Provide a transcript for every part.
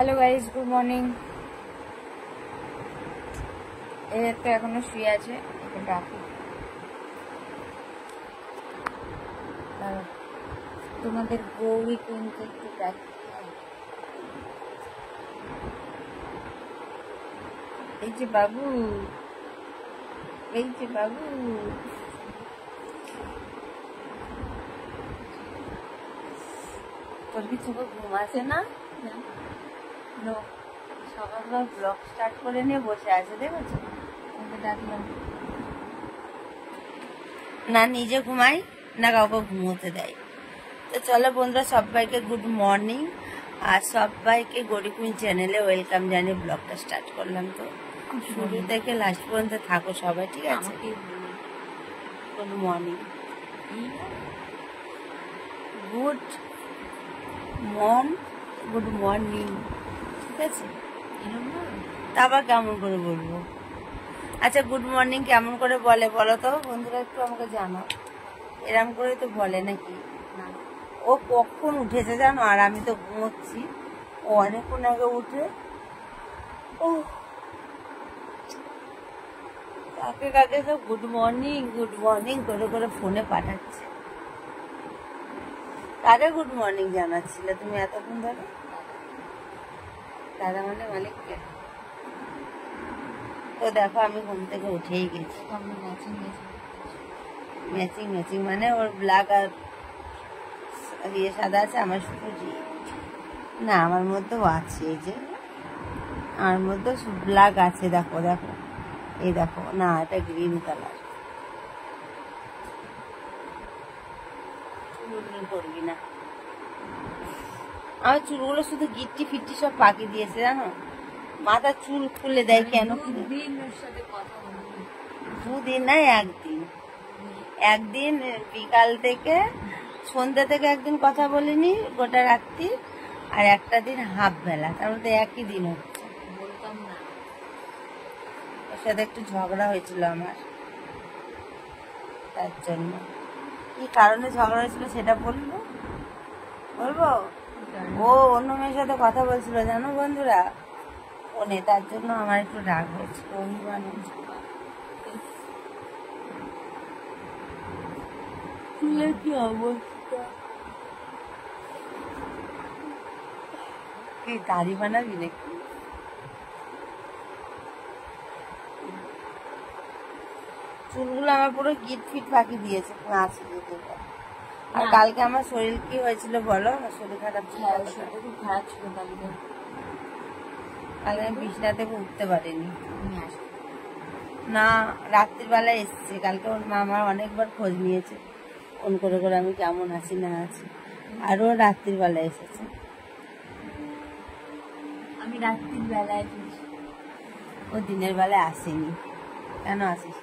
Hello guys, good morning. এই তো এখনো শুয়ে আছে, একে ডাকি। তোমাদের গৌরী কুইনকে একটু ডাকি। এই যে বাবু, এই যে বাবু। তোর কি চোখে ঘুম আসে না? সকালবেলা ব্লগ স্টার্ট করে নিয়ে বসে আছে, দেখেছো? ডাকলাম না, নিজে ঘুমাই না, কাউকে ঘুমোতে দেয়। তো চলো বন্ধুরা, সবাইকে গুড মর্নিং আর সবাইকে গৌরী কুইন চ্যানেলে ওয়েলকাম জানিয়ে ব্লগটা স্টার্ট করলাম। তো শুরু থেকে লাস্ট পর্যন্ত থাকো সবাই, ঠিক আছে? গুড মর্নিং, গুড মর্নিং, ঠিক আছে? তারপর কেমন করে বলবো? আচ্ছা, গুড মর্নিং কেমন করে বলে বলো তো বন্ধুরা, একটু আমাকে জানাও। এরম করে তো বলে নাকি? না, ও কখন উঠেছে জানো, আর আমি তো ঘুমোচ্ছি। ও অনেকক্ষণ আগে উঠে ও কাকে কাকে সব গুড মর্নিং করে করে ফোনে পাঠাচ্ছে। কাকে গুড মর্নিং জানাচ্ছিলে তুমি এতক্ষণ ধরে? দাদা মানে মালিককে? তো দেখো, আমি ঘুম থেকে উঠেই গেছি। ম্যাচিং মানে ওর ব্ল্যাক আর ইয়ে সাদা আছে, আমার শুধু না, আমার মধ্যেও আছে। এই যে আমার মধ্যে ব্ল্যাক আছে, দেখো দেখো, এই দেখো না, এটা গ্রিন কালার। করবি না, আমার চুলগুলো শুধু গিট্টি ফিট্টি সব পাকি দিয়েছে জানো। মাথার চুল খুলে দেয় কেন? দুদিন না, একদিন বিকাল থেকে সন্ধ্যা থেকে একদিন কথা বলিনি গোটা রাত্রি, আর একটা দিন হাফ বেলা, তার মধ্যে একই দিন হচ্ছে। বলতাম না, ওর সাথে একটু ঝগড়া হয়েছিল আমার, তার জন্য। কি কারণে ঝগড়া হয়েছিল সেটা বলবো? ও অন্য মেয়ের সাথে কথা বলছিল জানো বন্ধুরা ফোনে, তার জন্য আমার একটু রাগ হয়েছিল। কি অবস্থা, কি দাড়ি বানাবি নাকি? চুলগুলো আমার পুরো গিট ফিট পাকি দিয়েছে, নাচ দিতে। আর কালকে আমার শরীর কি হয়েছিল বলো? আমার শরীর খারাপ ছিল, কালকে আমি বিছানা থেকে উঠতে পারিনি। না, রাত্রির বেলায় এসছে কালকে। ওর মা আমার অনেকবার খোঁজ নিয়েছে ফোন করে করে, আমি কেমন আছি না আছি। আর ও রাত্রির বেলায় এসেছে। আমি রাত্রির বেলায়, ও দিনের বেলায় আসেনি। কেন আসিস?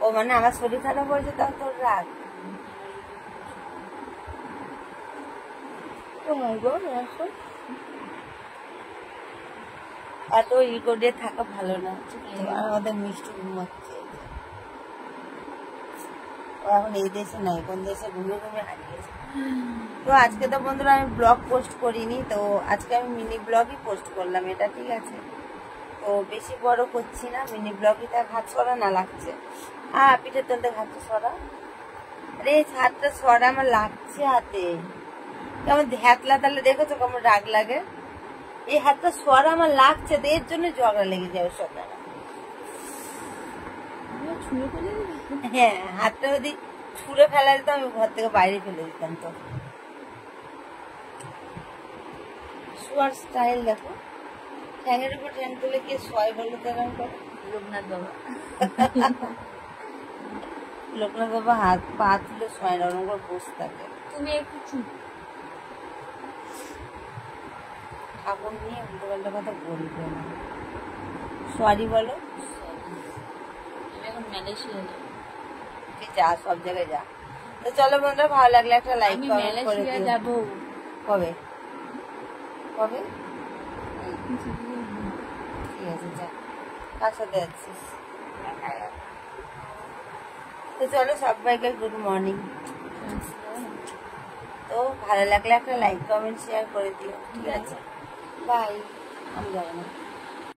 ও মানে আমার শরীর খারাপ হয়েছে, তাও তোর রাগ? এত ইগো দিয়ে থাকা ভালো না, আমাদের মিষ্টি ঘুমাচ্ছে। ও এখন এই দেশে নাই, কোন দেশে ঘুমিয়ে ঘুমিয়ে হারিয়েছে। তো আজকে তো বন্ধুরা আমি ব্লগ পোস্ট করিনি, তো আজকে আমি মিনি ব্লগই পোস্ট করলাম, এটা ঠিক আছে? তো বেশি বড় করছি না, মিনি ব্লগই। তার হাত সরা না লাগছে, পিঠের তলতে হাতটা সরা। আরে হাতটা সরা, আমার লাগছে হাতে কেমন হ্যাতলা, তাহলে দেখেছো কেমন রাগ লাগে? এই হাতটা সরা, আমার লাগছে, তো এর জন্য ঝগড়া লেগে যাবে সকালে। হ্যাঁ, হাতটা যদি ছুঁড়ে ফেলা যেত আমি ঘর থেকে বাইরে ফেলে দিতাম। তো শোয়ার স্টাইল দেখো, ঠ্যাঙের উপর ঠ্যাং তুলে কে শোয় বলো তো? এরকম করে লোকনাথ বাবা। লোকনাথ বাবা হাত পা তুলে শোয় না, ওরকম করে বসে থাকে। তুমি একটু চুপ, ঠাকুর নিয়ে উল্টো পাল্টা কথা বলবে না। সরি বলো। এখন মালয়েশিয়া যা, সব জায়গায় যা। তো চলো বন্ধুরা, ভালো লাগলে একটা লাইক করে দিও। যাবো কবে? কবে? ঠিক আছে, যা। কার সাথে যাচ্ছিস? তো চলো সবাইকে গুড মর্নিং। তো ভালো লাগলে একটা লাইক কমেন্ট শেয়ার করে দিও, ঠিক আছে? বাই। আমি যাবো না।